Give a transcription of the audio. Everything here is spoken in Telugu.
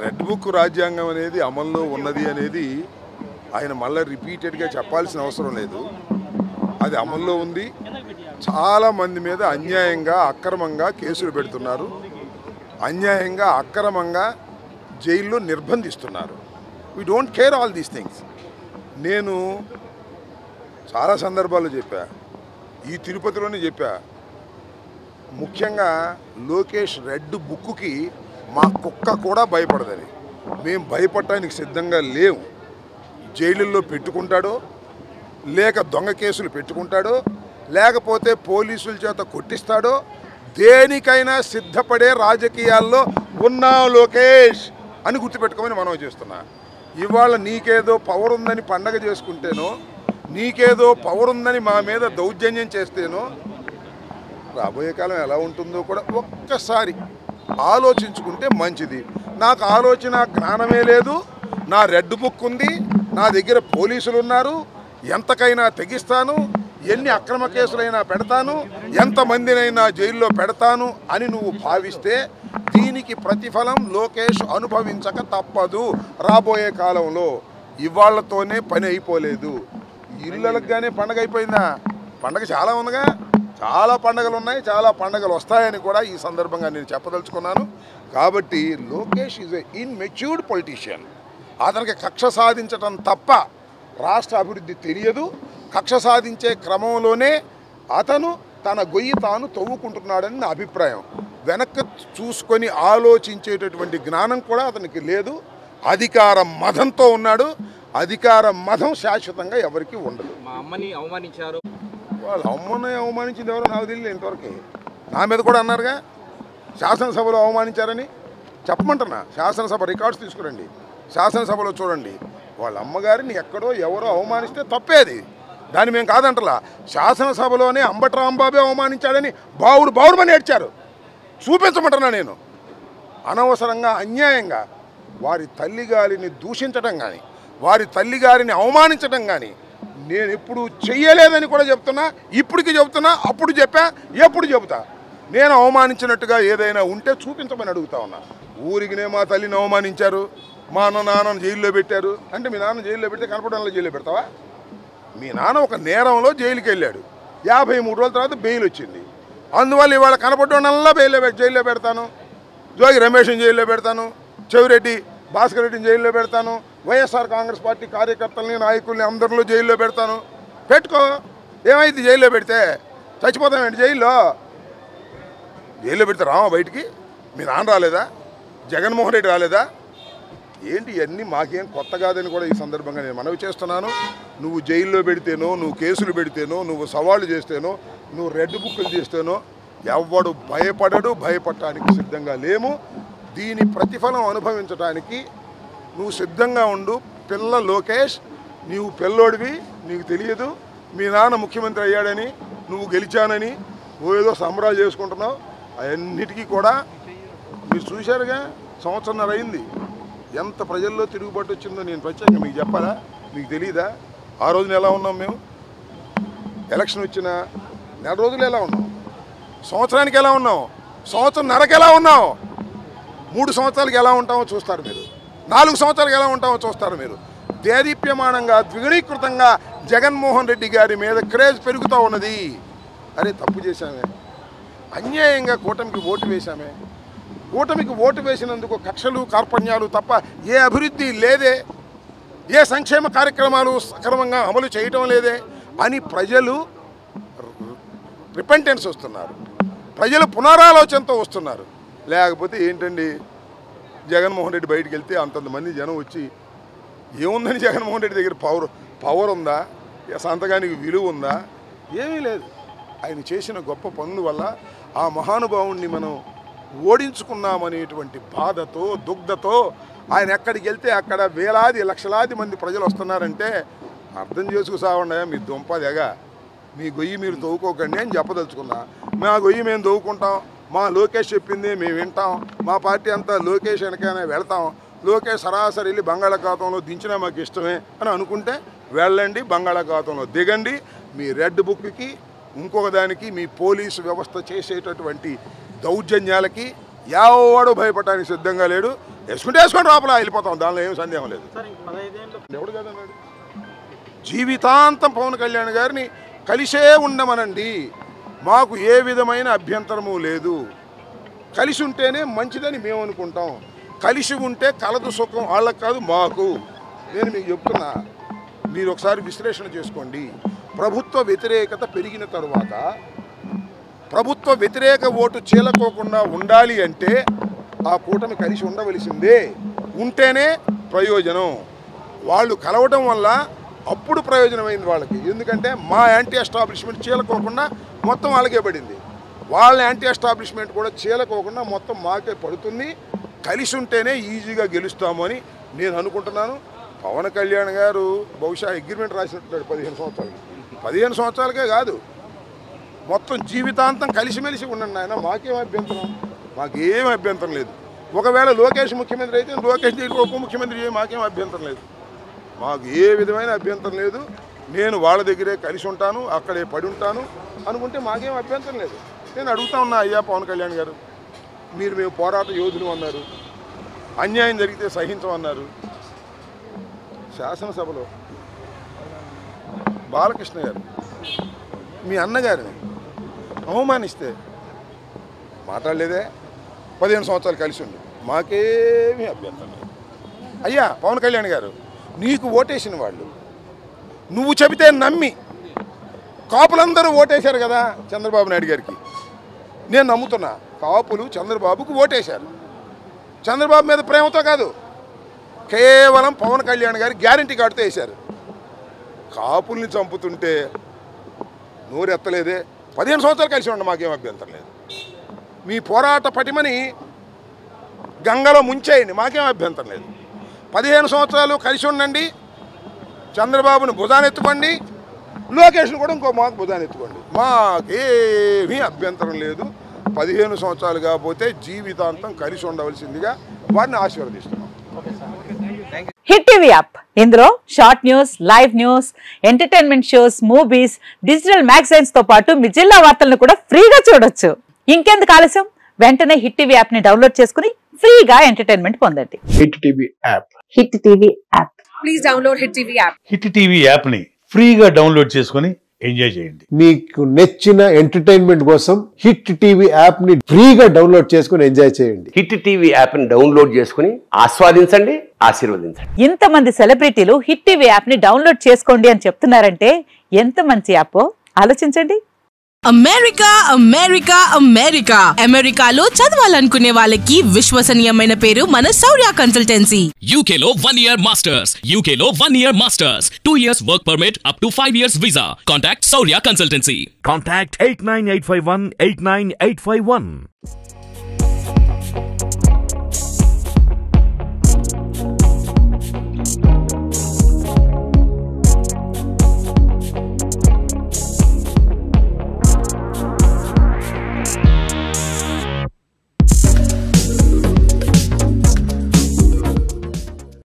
రెడ్ బుక్ రాజ్యాంగం అనేది అమల్లో ఉన్నది అనేది ఆయన మళ్ళీ రిపీటెడ్గా చెప్పాల్సిన అవసరం లేదు. అది అమల్లో ఉంది. చాలామంది మీద అన్యాయంగా అక్రమంగా కేసులు పెడుతున్నారు, అన్యాయంగా అక్రమంగా జైల్లో నిర్బంధిస్తున్నారు. We don't care all these things. నేను చాలా సందర్భాల్లో చెప్పా, ఈ తిరుపతిలోనే చెప్పా, ముఖ్యంగా లోకేష్ రెడ్ బుక్కి మా కుక్క కూడా భయపడదని. మేము భయపడటానికి సిద్ధంగా లేవు. జైలుల్లో పెట్టుకుంటాడో, లేక దొంగ కేసులు పెట్టుకుంటాడో, లేకపోతే పోలీసుల చేత కొట్టిస్తాడో, దేనికైనా సిద్ధపడే రాజకీయాల్లో ఉన్నావు లోకేష్ అని గుర్తుపెట్టుకోమని మనం చేస్తున్నా. ఇవాళ నీకేదో పవర్ ఉందని పండగ చేసుకుంటేనో, నీకేదో పవర్ ఉందని మా మీద దౌర్జన్యం చేస్తేనో రాబోయే కాలం ఎలా ఉంటుందో కూడా ఒక్కసారి ఆలోచించుకుంటే మంచిది. నాకు ఆలోచన జ్ఞానమే లేదు. నా రెడ్ బుక్ ఉంది, నా దగ్గర పోలీసులు ఉన్నారు, ఎంతకైనా తెగిస్తాను, ఎన్ని అక్రమ కేసులైనా పెడతాను, ఎంతమందినైనా జైల్లో పెడతాను అని నువ్వు భావిస్తే దీనికి ప్రతిఫలం లోకేష్ అనుభవించక తప్పదు రాబోయే కాలంలో. ఇవాళ్లతోనే పని అయిపోలేదు. ఇళ్ళగానే పండగ అయిపోయిందా? పండగ చాలా ఉందిగా, చాలా పండగలు ఉన్నాయి, చాలా పండగలు వస్తాయని కూడా ఈ సందర్భంగా నేను చెప్పదలుచుకున్నాను. కాబట్టి Lokesh is a immatured politician. అతనికి కక్ష సాధించటం తప్ప రాష్ట్ర అభివృద్ధి తెలియదు. కక్ష సాధించే క్రమంలోనే అతను తన గొయ్యి తాను తవ్వుకుంటున్నాడని నా అభిప్రాయం. వెనక్కి చూసుకొని ఆలోచించేటటువంటి జ్ఞానం కూడా అతనికి లేదు. అధికార మదంతో ఉన్నాడు. అధికార మదం శాశ్వతంగా ఎవరికి ఉండదు. మా అమ్మని అవమానించారు. వాళ్ళ అమ్మని అవమానించింది ఎవరో నాకు తెలియదు ఇంతవరకు. నా మీద కూడా అన్నారుగా శాసనసభలో అవమానించారని. చెప్పమంటున్నా, శాసనసభ రికార్డ్స్ తీసుకురండి, శాసనసభలో చూడండి. వాళ్ళ అమ్మగారిని ఎక్కడో ఎవరో అవమానిస్తే తప్పేది, దాన్ని మేము కాదంటలా. శాసనసభలోనే అంబటి రాంబాబే అవమానించాడని బావురుమని ఏడ్చారు. చూపించమంటున్నా నేను. అనవసరంగా అన్యాయంగా వారి తల్లిగారిని దూషించడం కానీ, వారి తల్లిగారిని అవమానించడం కానీ నేను ఎప్పుడు చెయ్యలేదని కూడా చెప్తున్నా. ఇప్పటికి చెబుతున్నా, అప్పుడు చెప్పా, ఎప్పుడు చెబుతా. నేను అవమానించినట్టుగా ఏదైనా ఉంటే చూపించమని అడుగుతా ఉన్నా. ఊరికినే మా తల్లిని అవమానించారు, మా నాన్నను జైల్లో పెట్టారు అంటే మీ నాన్న జైల్లో పెడితే కనపడంలో జైల్లో పెడతావా? మీ నాన్న ఒక నేరంలో జైలుకి వెళ్ళాడు, 53 రోజుల తర్వాత బెయిల్ వచ్చింది. అందువల్ల ఇవాళ కనపడడంలా జైల్లో పెడతాను, జోగి రమేష్ని జైల్లో పెడతాను, చెవిరెడ్డి భాస్కర్ రెడ్డిని జైల్లో పెడతాను, వైఎస్ఆర్ కాంగ్రెస్ పార్టీ కార్యకర్తల్ని నాయకుల్ని అందరిలో జైల్లో పెడతాను. పెట్టుకో, ఏమైంది? జైల్లో పెడితే చచ్చిపోతామేంటి? జైల్లో పెడితే రామా బయటికి? మీ నాన్న రాలేదా? జగన్మోహన్ రెడ్డి రాలేదా? ఏంటి ఇవన్నీ మాకేం కొత్త కాదని కూడా ఈ సందర్భంగా నేను మనవి చేస్తున్నాను. నువ్వు జైల్లో పెడితేనో, నువ్వు కేసులు పెడితేనో, నువ్వు సవాళ్ళు చేస్తేనో, నువ్వు రెడ్ బుక్లు చేస్తేనో ఎవడు భయపడడు. భయపడటానికి సిద్ధంగా లేము. దీని ప్రతిఫలం అనుభవించడానికి నువ్వు సిద్ధంగా ఉండు. పిల్ల లోకేష్, నీవు పిల్లోడివి, నీకు తెలియదు. మీ నాన్న ముఖ్యమంత్రి అయ్యాడని, నువ్వు గెలిచానని ఏదో సంబరాలు చేసుకుంటున్నావు. అవన్నిటికీ కూడా మీరు చూశారుగా, సంవత్సరంన్నర అయింది. ఎంత ప్రజల్లో తిరుగుబాటు వచ్చిందో నేను ప్రత్యేకంగా మీకు చెప్పాలా? మీకు తెలియదా? ఆ రోజున ఎలా ఉన్నాం మేము? ఎలక్షన్ వచ్చిన నెల రోజులు ఎలా ఉన్నాం? సంవత్సరానికి ఎలా ఉన్నాం? సంవత్సరంన్నరకు ఎలా ఉన్నాం? 3 సంవత్సరాలకి ఎలా ఉంటామో చూస్తారు మీరు. 4 సంవత్సరాలకు ఎలా ఉంటామో చూస్తారు మీరు. దేదీప్యమానంగా ద్విగుణీకృతంగా జగన్మోహన్ రెడ్డి గారి మీద క్రేజ్ పెరుగుతూ ఉన్నది. అరే తప్పు చేశామే, అన్యాయంగా కూటమికి ఓటు వేశామే, కూటమికి ఓటు వేసినందుకు కక్షలు కార్పణ్యాలు తప్ప ఏ అభివృద్ధి లేదే, ఏ సంక్షేమ కార్యక్రమాలు సక్రమంగా అమలు చేయటం లేదే అని ప్రజలు రిపెంటెన్స్ వస్తున్నారు. ప్రజలు పునరాలోచనతో వస్తున్నారు. లేకపోతే ఏంటండి, జగన్మోహన్ రెడ్డి బయటికి వెళ్తే అంతమంది జనం వచ్చి ఏముందని జగన్మోహన్ రెడ్డి దగ్గర పవర్ ఉందా? సంతకానికి విలువ ఉందా? ఏమీ లేదు. ఆయన చేసిన గొప్ప పనుల వల్ల ఆ మహానుభావుణ్ణి మనం ఓడించుకున్నామనేటువంటి బాధతో దుగ్ధతో ఆయన ఎక్కడికి వెళ్తే అక్కడ వేలాది లక్షలాది మంది ప్రజలు వస్తున్నారంటే అర్థం చేసుకుసావండి. మీ దుంపదెగా, మీ గొయ్యి మీరు తవ్వుకోకండి అని చెప్పదలుచుకున్నా. మా గొయ్యి మేము తవ్వుకుంటాం, మా లోకేష్ చెప్పింది మేము వింటాం, మా పార్టీ అంతా లోకేష్ వెనకనే వెళ్తాం, లోకేష్ సరాసరి వెళ్ళి బంగాళాఖాతంలో దించినా మాకు ఇష్టమే అని అనుకుంటే వెళ్ళండి, బంగాళాఖాతంలో దిగండి. మీ రెడ్ బుక్కి ఇంకొక దానికి మీ పోలీసు వ్యవస్థ చేసేటటువంటి దౌర్జన్యాలకి ఎవడు భయపడడానికి సిద్ధంగా లేడు. వేసుకుంటే వేసుకొని లోపల వెళ్ళిపోతాం, దానిలో ఏం సందేహం లేదు. ఎవడు కదన్నాడు? జీవితాంతం పవన్ కళ్యాణ్ గారిని కలిసే ఉండమనండి, మాకు ఏ విధమైన అభ్యంతరము లేదు. కలిసి ఉంటేనే మంచిదని మేము అనుకుంటాం. కలిసి ఉంటే కలదు సుఖం వాళ్ళకు కాదు మాకు. నేను మీకు చెప్తున్నా, మీరు ఒకసారి విశ్లేషణ చేసుకోండి. ప్రభుత్వ వ్యతిరేకత పెరిగిన తరువాత ప్రభుత్వ వ్యతిరేక ఓటు చీలకోకుండా ఉండాలి అంటే ఆ కూటమి కలిసి ఉండవలసిందే. ఉంటేనే ప్రయోజనం. వాళ్ళు కలవడం వల్ల అప్పుడు ప్రయోజనమైంది వాళ్ళకి. ఎందుకంటే మా యాంటీ ఎస్టాబ్లిష్మెంట్ చీలకోకుండా మొత్తం వాళ్ళకే పడింది, వాళ్ళ యాంటీ ఎస్టాబ్లిష్మెంట్ కూడా చీలకోకుండా మొత్తం మాకే పడుతుంది. కలిసి ఉంటేనే ఈజీగా గెలుస్తాము అని నేను అనుకుంటున్నాను. పవన్ కళ్యాణ్ గారు బహుశా అగ్రిమెంట్ రాసినట్టున్నాడు 15 సంవత్సరాలకి. 15 సంవత్సరాలకే కాదు, మొత్తం జీవితాంతం కలిసిమెలిసి ఉండండి ఆయన, మాకేం అభ్యంతరం, మాకేం అభ్యంతరం లేదు. ఒకవేళ లోకేష్ ముఖ్యమంత్రి అయితే లోకేష్ దగ్గర ఉప ముఖ్యమంత్రి మాకేం అభ్యంతరం లేదు, మాకు ఏ విధమైన అభ్యంతరం లేదు. నేను వాళ్ళ దగ్గరే కలిసి ఉంటాను, అక్కడే పడి ఉంటాను అనుకుంటే మాకేం అభ్యంతరం లేదు. నేను అడుగుతా ఉన్నా, అయ్యా పవన్ కళ్యాణ్ గారు, మీరు మేము పోరాట యోధులు అన్నారు, అన్యాయం జరిగితే సహించమన్నారు. శాసనసభలో బాలకృష్ణ గారు మీ అన్నగారిని అవమానిస్తే మాట్లాడలేదే. 15 సంవత్సరాలు కలిసి ఉండి మాకేమీ అభ్యంతరం లేదు. అయ్యా పవన్ కళ్యాణ్ గారు, నీకు ఓటేసిన వాళ్ళు నువ్వు చెబితే నమ్మి కాపులందరూ ఓటేశారు కదా చంద్రబాబు నాయుడు గారికి. నేను నమ్ముతున్నా, కాపులు చంద్రబాబుకు ఓటేశారు. చంద్రబాబు మీద ప్రేమతో కాదు, కేవలం పవన్ కళ్యాణ్ గారి గ్యారంటీ కార్డుతో వేశారు. కాపుల్ని చంపుతుంటే నోరెత్తలేదే. 15 సంవత్సరాలు కలిసి ఉండ మాకేం అభ్యంతరం లేదు. మీ పోరాట పటిమని గంగలో ముంచేయండి, మాకేం అభ్యంతరం లేదు. 15 సంవత్సరాలు కలిసి ఉండండి, చంద్రబాబును భుజానెత్తుకోండి, లోకేష్ను కూడా ఇంకో మాకు భుజానెత్తుకోండి, మాకేమీ అభ్యంతరం లేదు. 15 సంవత్సరాలు కాకపోతే జీవితాంతం కలిసి ఉండవలసిందిగా వారిని ఆశీర్వదిస్తున్నాం. హిట్ టీవీ యాప్, ఇందులో short news, live news, entertainment shows, movies, digital magazines తో పాటు మీ జిల్లా వార్తలను కూడా ఫ్రీగా చూడొచ్చు. ఇంకెందుకు ఆలస్యం, వెంటనే హిట్ టీవీ యాప్ ని డౌన్లోడ్ చేసుకుని ఫ్రీగా ఎంటర్టైన్మెంట్ పొందండి. Hit TV app, hit TV app, please download hit TV app. Hit TV app ని ఫ్రీగా డౌన్లోడ్ చేసుకుని ఎంజాయ్ చేయండి. మీకు నచ్చిన ఎంటర్టైన్మెంట్ కోసం హిట్ టీవీ యాప్ ని ఫ్రీగా డౌన్లోడ్ చేసుకుని ఎంజాయ్ చేయండి. హిట్ టీవీ యాప్ ని డౌన్లోడ్ చేసుకుని ఆస్వాదించండి, ఆశీర్వదించండి. ఇంతమంది సెలబ్రిటీలు హిట్ టీవీ యాప్ ని డౌన్లోడ్ చేసుకోండి అని చెప్తున్నారంటే ఎంత మంచి యాప్ ఆలోచించండి. అమెరికా అమెరికా అమెరికా అమెరికాలో చదవాలనుకునే వాళ్ళకి విశ్వసనీయమైన పేరు మన శౌర్య కన్సల్టెన్సీ. UK లో 1 year masters, UK లో 1 year masters, 2 years work permit up to 5 years visa. Contact Saurya Consultancy. Contact 89851 89851.